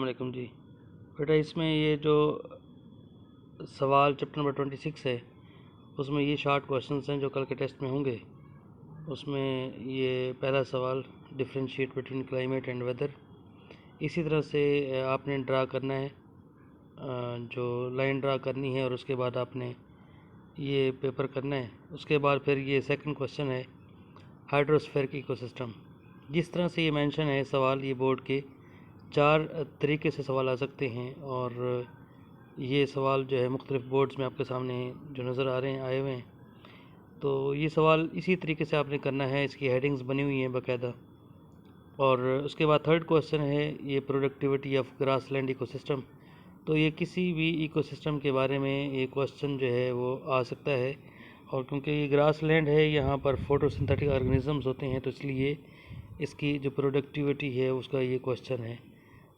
वालेकुम जी। बेटा इसमें ये जो सवाल चैप्टर नंबर 26 है उसमें ये शॉर्ट क्वेश्चंस हैं जो कल के टेस्ट में होंगे। उसमें ये पहला सवाल differentiate between climate and weather. इसी तरह से आपने ड्रा करना है, जो लाइन ड्रा करनी है और उसके बाद आपने ये पेपर करना है। उसके बाद फिर ये सेकंड क्वेश्चन है हाइड्रोस्फेरिक इकोसिस्टम। जिस तरह से ये मेंशन है सवाल, ये बोर्ड के 4 तरीके से सवाल आ सकते हैं और ये सवाल जो है मुख्तलिफ बोर्ड्स में आपके सामने जो नज़र आ रहे हैं आए हुए हैं। तो ये सवाल इसी तरीके से आपने करना है, इसकी हेडिंग्स बनी हुई हैं बाकायदा। और उसके बाद थर्ड क्वेश्चन है ये प्रोडक्टिविटी ऑफ ग्रासलैंड इकोसिस्टम। तो ये किसी भी इकोसिस्टम के बारे में ये क्वेश्चन जो है वो आ सकता है, और क्योंकि ये ग्रासलैंड है यहाँ पर फोटोसिंथेटिक ऑर्गेनिजम्स होते हैं तो इसलिए इसकी जो प्रोडक्टिविटी है उसका ये क्वेश्चन है।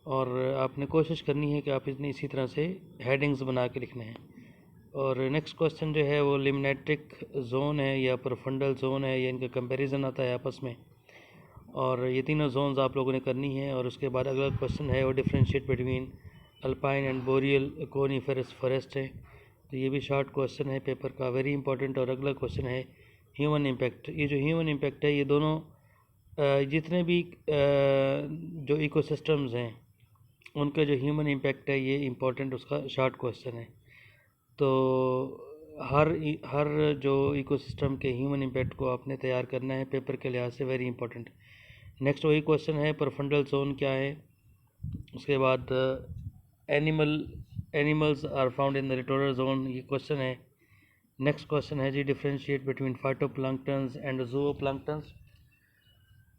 और आपने कोशिश करनी है कि आप इतनी इसी तरह से हेडिंग्स बना के लिखने हैं। और नेक्स्ट क्वेश्चन जो है वो लिमनेटिक जोन है या प्रोफंडल जोन है, या इनका कंपैरिजन आता है आपस में, और ये तीनों जोन्स आप लोगों ने करनी है। और उसके बाद अगला क्वेश्चन है वो differentiate between alpine and boreal coniferous forest है। तो ये भी शॉर्ट क्वेश्चन है पेपर का, वेरी इंपॉर्टेंट। और अगला क्वेश्चन है ह्यूमन इम्पैक्ट। ये जो ह्यूमन इम्पैक्ट है ये दोनों जितने भी जो इकोसिस्टम्स हैं उनका जो ह्यूमन इम्पैक्ट है ये इम्पोर्टेंट उसका शॉर्ट क्वेश्चन है। तो हर जो इकोसिस्टम के ह्यूमन इम्पैक्ट को आपने तैयार करना है पेपर के लिहाज से, वेरी इंपॉर्टेंट। नेक्स्ट वही क्वेश्चन है प्रोफंडल जोन क्या है। उसके बाद animals are found in the littoral zone, ये क्वेश्चन है। नेक्स्ट क्वेश्चन है जी differentiate between phytoplanktons and zooplanktons.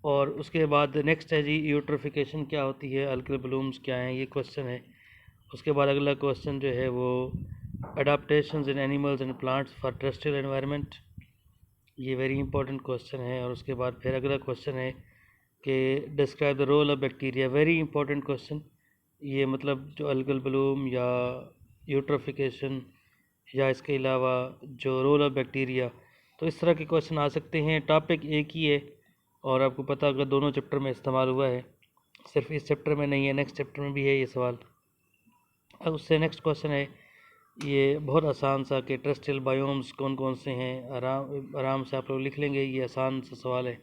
और उसके बाद नेक्स्ट है जी यूट्रोफिकेशन क्या होती है, अल्गल ब्लूम्स क्या हैं, ये क्वेश्चन है। उसके बाद अगला क्वेश्चन जो है वो adaptations in animals and plants for terrestrial environment, ये वेरी इंपॉर्टेंट क्वेश्चन है। और उसके बाद फिर अगला क्वेश्चन है कि describe the role of bacteria, very important question. ये मतलब जो अल्गल ब्लूम या यूट्रोफिकेशन या इसके अलावा जो रोल ऑफ बैक्टीरिया, तो इस तरह के क्वेश्चन आ सकते हैं। टॉपिक एक ही है और आपको पता अगर दोनों चैप्टर में इस्तेमाल हुआ है, सिर्फ इस चैप्टर में नहीं है, नेक्स्ट चैप्टर में भी है ये सवाल। अब उससे नेक्स्ट क्वेश्चन है ये बहुत आसान सा कि टेरेस्ट्रियल बायोम्स कौन कौन से हैं, आराम से आप लोग लिख लेंगे, ये आसान सा सवाल है।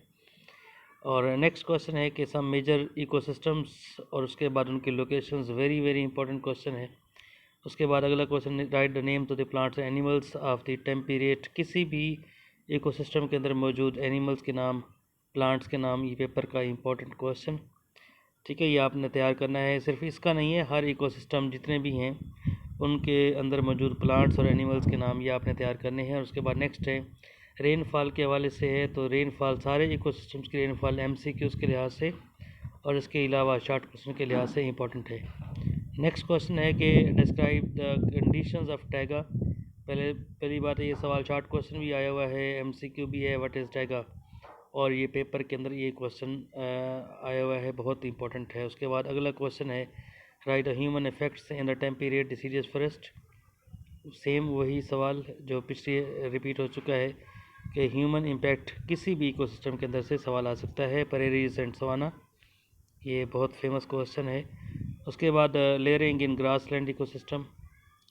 और नेक्स्ट क्वेश्चन है कि सम मेजर इकोसिस्टम्स, और उसके बाद उनकी locations, very very important question है। उसके बाद अगला question write the name to the plants and animals of the temperate, किसी भी इकोसिस्टम के अंदर मौजूद एनिमल्स के नाम, प्लांट्स के नाम, ये पेपर का इंपॉर्टेंट क्वेश्चन। ठीक है, ये आपने तैयार करना है। सिर्फ इसका नहीं है, हर इकोसिस्टम जितने भी हैं उनके अंदर मौजूद प्लांट्स और एनिमल्स के नाम ये आपने तैयार करने हैं। और उसके बाद नेक्स्ट है रेनफॉल के हवाले से है, तो रेनफॉल सारे इकोसिस्टम्स की रेनफॉल MCQs के लिहाज से और इसके अलावा शॉर्ट क्वेश्चन के लिहाज से इंपॉर्टेंट है। नेक्स्ट क्वेश्चन है कि describe the conditions of taiga. पहली बात है ये सवाल शॉर्ट क्वेश्चन भी आया हुआ है, MCQ भी है, व्हाट इज़ टैगा, और ये पेपर के अंदर ये क्वेश्चन आया हुआ है, बहुत इंपॉर्टेंट है। उसके बाद अगला क्वेश्चन है right the human effects in the temperate deciduous forest. Same वही सवाल जो पिछले रिपीट हो चुका है कि ह्यूमन इम्पैक्ट किसी भी इकोसिस्टम के अंदर से सवाल आ सकता है, प्रेरीज एंड सवाना, ये बहुत फेमस क्वेश्चन है। उसके बाद लेयरिंग इन ग्रासलैंड इकोसिस्टम,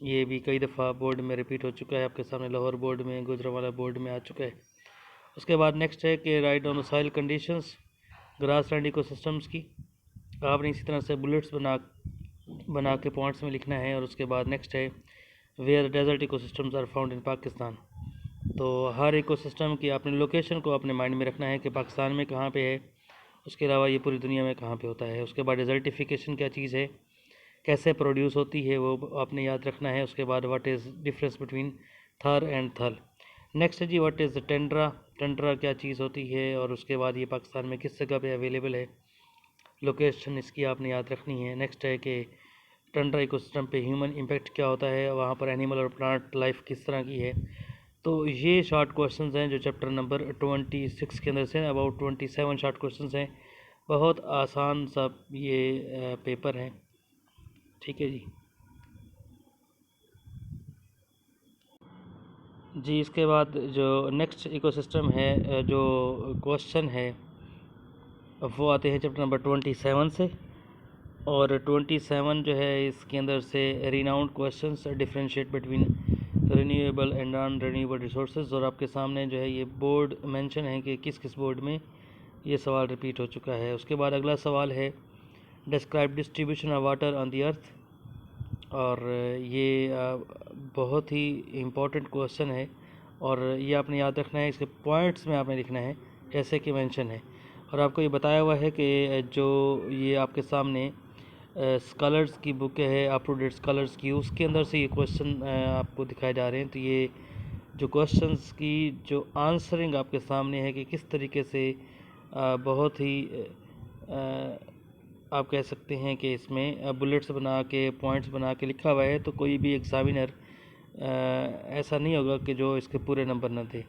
ये भी कई दफ़ा बोर्ड में रिपीट हो चुका है, आपके सामने लाहौर बोर्ड में, गुजरांवाला बोर्ड में आ चुका है। उसके बाद नेक्स्ट है कि write down soil conditions grassland ecosystems की, आपने इसी तरह से बुलेट्स बना के पॉइंट्स में लिखना है। और उसके बाद नेक्स्ट है where desert ecosystems are found in Pakistan. तो हर इकोसिस्टम की आपने लोकेशन को अपने माइंड में रखना है कि पाकिस्तान में कहाँ पे है, उसके अलावा ये पूरी दुनिया में कहाँ पे होता है। उसके बाद डेजर्टिफिकेशन क्या चीज़ है, कैसे प्रोड्यूस होती है, वो आपने याद रखना है। उसके बाद व्हाट इज़ डिफरेंस बिटवीन थर एंड थल। नेक्स्ट है जी व्हाट इज़ टेंड्रा, टेंड्रा क्या चीज़ होती है, और उसके बाद ये पाकिस्तान में किस जगह पे अवेलेबल है, लोकेशन इसकी आपने याद रखनी है। नेक्स्ट है कि टंड्रा इकोसिस्टम पे ह्यूमन इम्पैक्ट क्या होता है, वहाँ पर एनिमल और प्लांट लाइफ किस तरह की है। तो ये शॉर्ट क्वेश्चंस हैं जो चैप्टर नंबर 26 के अंदर से अबाउट 27 शॉर्ट क्वेश्चंस हैं, बहुत आसान सा ये पेपर है। ठीक है जी। इसके बाद जो नेक्स्ट इकोसिस्टम है, जो क्वेश्चन है वो आते हैं चैप्टर नंबर 27 से। और 27 जो है इसके अंदर से renowned questions differentiate between renewable and non renewable resources. और आपके सामने जो है ये बोर्ड मेंशन है कि किस किस बोर्ड में ये सवाल रिपीट हो चुका है। उसके बाद अगला सवाल है describe distribution of water on the earth. और ये बहुत ही इम्पोर्टेंट क्वेश्चन है और ये आपने याद रखना है, इसके पॉइंट्स में आपने लिखना है जैसे कि मेंशन है। और आपको ये बताया हुआ है कि जो ये आपके सामने स्कॉलर्स की बुक है अप टू डेट स्कॉलर्स की, उसके अंदर से ये क्वेश्चन आपको दिखाए जा रहे हैं। तो ये जो क्वेश्चंस की जो आंसरिंग आपके सामने है कि किस तरीके से बहुत ही आप कह सकते हैं कि इसमें बुलेट्स बना के पॉइंट्स बना के लिखा हुआ है, तो कोई भी एग्जामिनर ऐसा नहीं होगा कि जो इसके पूरे नंबर न दे।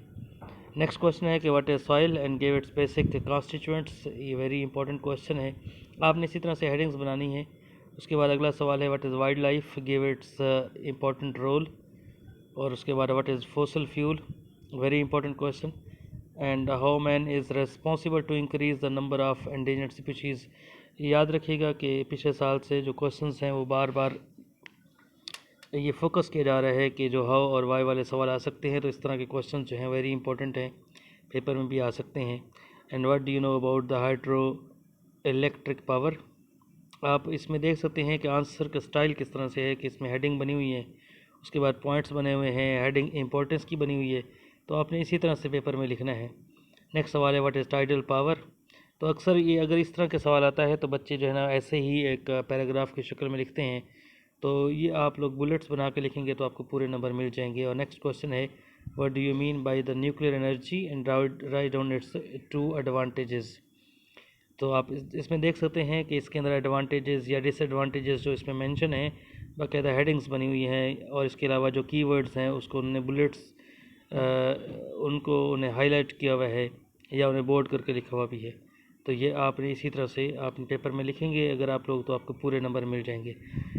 नेक्स्ट क्वेश्चन है कि what is soil and give its basic constituents. ये वेरी इंपॉर्टेंट क्वेश्चन है, आपने इसी तरह से हेडिंग्स बनानी है। उसके बाद अगला सवाल है what is wildlife, give its important role. और उसके बाद what is fossil fuel, very important question. And how man is responsible to increase the number of endangered species. याद रखिएगा कि पिछले साल से जो क्वेश्चंस हैं वो बार बार ये फोकस किया जा रहा है कि जो हाउ और वाई वाले सवाल आ सकते हैं, तो इस तरह के क्वेश्चन जो हैं वेरी इंपॉर्टेंट हैं, पेपर में भी आ सकते हैं। And what do you know about the hydro electric power. आप इसमें देख सकते हैं कि आंसर का स्टाइल किस तरह से है कि इसमें हेडिंग बनी हुई है, उसके बाद पॉइंट्स बने हुए हैं, हेडिंग इंपॉर्टेंस की बनी हुई है, तो आपने इसी तरह से पेपर में लिखना है। नेक्स्ट सवाल है व्हाट इज़ टाइडल पावर। तो अक्सर ये अगर इस तरह के सवाल आता है तो बच्चे जो है ना ऐसे ही एक पैराग्राफ की शक्ल में लिखते हैं, तो ये आप लोग बुलेट्स बना के लिखेंगे तो आपको पूरे नंबर मिल जाएंगे। और नेक्स्ट क्वेश्चन है what do you mean by the nuclear energy and write down its two advantages. तो आप इसमें देख सकते हैं कि इसके अंदर एडवांटेजेस या डिसएडवांटेजेस जो इसमें मेंशन है बाकायदा हेडिंग्स बनी हुई हैं, और इसके अलावा जो कीवर्ड्स हैं उसको उन्होंने बुलेट्स उन्हें हाईलाइट किया हुआ है या उन्हें बोल्ड करके लिखा हुआ भी है। तो ये आपने इसी तरह से आप पेपर में लिखेंगे अगर आप लोग, तो आपको पूरे नंबर मिल जाएंगे।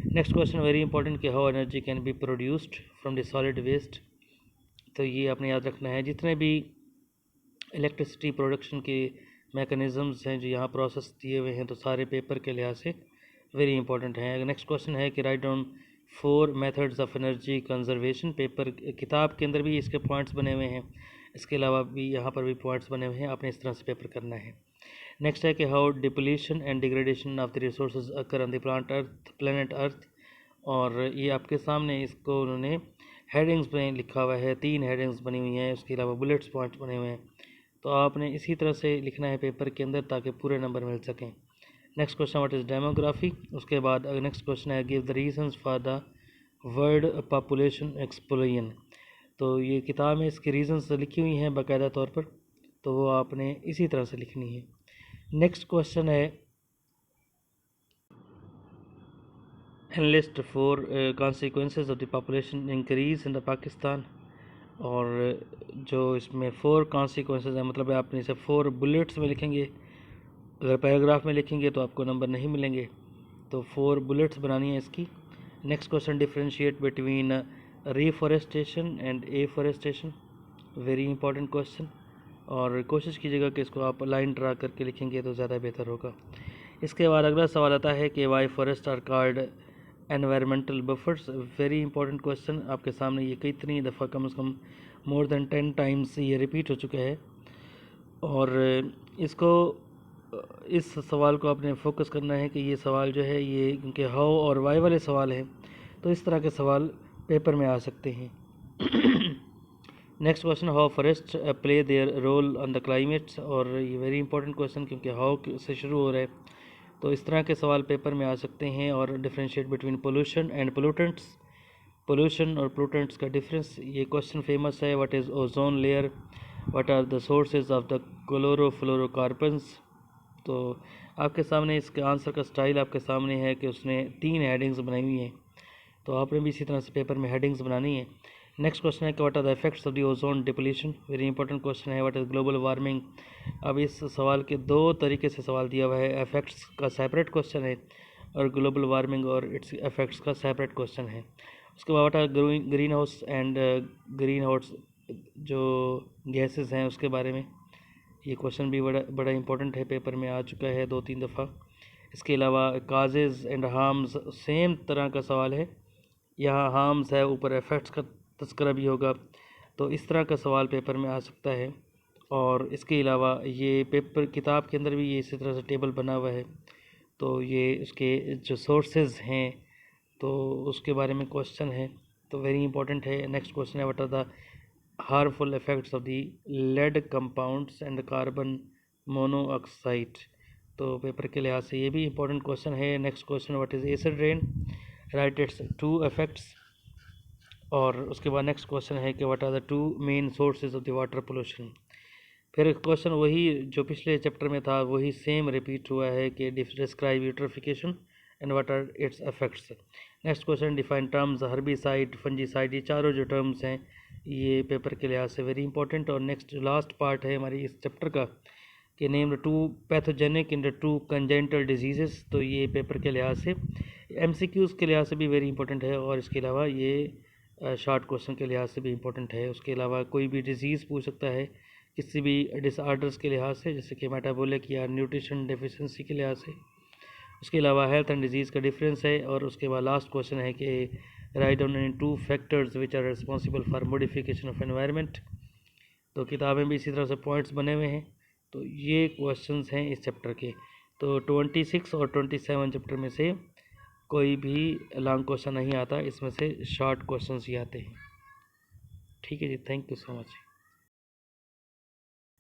नेक्स्ट क्वेश्चन वेरी इंपॉर्टेंट कि how energy can be produced from the solid waste. तो ये आपने याद रखना है, जितने भी इलेक्ट्रिसिटी प्रोडक्शन के मैकेनिज़म्स हैं जो यहाँ प्रोसेस दिए हुए हैं, तो सारे पेपर के लिहाज से वेरी इंपॉर्टेंट हैं। नेक्स्ट क्वेश्चन है कि write down 4 methods of energy conservation. Paper किताब के अंदर भी इसके पॉइंट्स बने हुए हैं, इसके अलावा भी यहाँ पर भी पॉइंट्स बने हुए हैं, आपने इस तरह से पेपर करना है। नेक्स्ट है कि how depletion and degradation of the resources occur on the planet earth. और ये आपके सामने इसको उन्होंने हेडिंग्स में लिखा हुआ है, 3 हेडिंग्स बनी हुई हैं, उसके अलावा बुलेट्स पॉइंट्स बने हुए हैं, तो आपने इसी तरह से लिखना है पेपर के अंदर ताकि पूरे नंबर मिल सकें। Next question what is demography. उसके बाद नेक्स्ट क्वेश्चन है give the reasons for the world population explosion. तो ये किताब में इसकी रीजंस लिखी हुई हैं बाकायदा तौर पर, तो वो आपने इसी तरह से लिखनी है। नेक्स्ट क्वेश्चन है एनलिस्ट 4 consequences of the population increase in the Pakistan. और जो इसमें 4 कॉन्सिक्वेंसेस हैं, मतलब आपने इसे 4 बुलेट्स में लिखेंगे, अगर पैराग्राफ में लिखेंगे तो आपको नंबर नहीं मिलेंगे, तो 4 बुलेट्स बनानी है इसकी। Next question differentiate between reforestation and afforestation, very important question, और कोशिश कीजिएगा कि इसको आप लाइन ड्रा करके लिखेंगे तो ज़्यादा बेहतर होगा। इसके बाद अगला सवाल आता है कि why forest are called environmental buffers, very important question. आपके सामने ये कितनी दफ़ा कम से कम मोर देन 10 टाइम्स ये रिपीट हो चुका है, और इसको इस सवाल को आपने फोकस करना है कि ये सवाल जो है ये, क्योंकि हाउ और वाई वाले सवाल हैं तो इस तरह के सवाल पेपर में आ सकते हैं। Next question how forest play their roll on the climate, और ये वेरी इंपॉर्टेंट क्वेश्चन क्योंकि हाउ से शुरू हो रहा है, तो इस तरह के सवाल पेपर में आ सकते हैं। और differentiate between pollution and pollutants, pollution और पोल्यूटेंट्स का डिफरेंस, ये क्वेश्चन फेमस है। What is ozone layer, what are the sources of the chlorofluorocarbons. तो आपके सामने इसके आंसर का स्टाइल आपके सामने है कि उसने 3 हेडिंग्स बनाई हुई हैं, तो आपने भी इसी तरह से पेपर में हेडिंग्स बनानी है। नेक्स्ट क्वेश्चन है कि what are the effects of the ozone depletion, very important question है। What is global warming. अब इस सवाल के 2 तरीके से सवाल दिया हुआ है, इफेक्ट्स का सेपरेट क्वेश्चन है और ग्लोबल वार्मिंग और इट्स इफेक्ट्स का सेपरेट क्वेश्चन है। उसके बाद what are greenhouse and greenhouse जो गैसेस हैं उसके बारे में, ये क्वेश्चन भी बड़ा इंपॉर्टेंट है, पेपर में आ चुका है 2-3 दफ़ा। इसके अलावा काजेज़ एंड हार्म्स, सेम तरह का सवाल है, यहाँ हार्म्स है, ऊपर इफ़ेक्ट्स का तस्करा भी होगा, तो इस तरह का सवाल पेपर में आ सकता है। और इसके अलावा ये पेपर किताब के अंदर भी ये इसी तरह से टेबल बना हुआ है, तो ये उसके जो सोर्सेज हैं तो उसके बारे में क्वेश्चन है, तो वेरी इंपॉर्टेंट है। नेक्स्ट क्वेश्चन है, what are the harmful effects of the lead compounds and carbon monoxide, तो पेपर के लिहाज से ये भी इंपॉर्टेंट क्वेश्चन है। Next question, what is acid rain, write its two effects. और उसके बाद नेक्स्ट क्वेश्चन है कि what are the two main sources of the water pollution. फिर क्वेश्चन वही जो पिछले चैप्टर में था वही सेम रिपीट हुआ है कि describe eutrophication and what are its effects. Next question, define terms, herbicide, fungicide, ये चारों जो टर्म्स हैं ये पेपर के लिहाज से वेरी इंपॉर्टेंट। और नेक्स्ट जो लास्ट पार्ट है हमारी इस चैप्टर का कि name the two pathogenic in the two congenital disease, तो ये पेपर के लिहाज से एमसीक्यूज़ के लिहाज से भी वेरी इंपॉर्टेंट है, और इसके अलावा ये शॉर्ट क्वेश्चन के लिहाज से भी इंपॉर्टेंट है। उसके अलावा कोई भी डिजीज़ पूछ सकता है किसी भी डिसऑर्डर्स के लिहाज से, जैसे कि मेटाबॉलिक या न्यूट्रिशन डेफिशिएंसी के लिहाज से। उसके अलावा हेल्थ एंड डिजीज़ का डिफरेंस है। और उसके बाद लास्ट क्वेश्चन है कि write down in two factors which are responsible for modification of environment, तो किताबें भी इसी तरह से पॉइंट्स बने हुए हैं। तो ये क्वेश्चंस हैं इस चैप्टर के। तो 26 और 27 चैप्टर में से कोई भी लॉन्ग क्वेश्चन नहीं आता, इसमें से शॉर्ट क्वेश्चंस ही आते हैं। ठीक है जी, थैंक यू सो मच।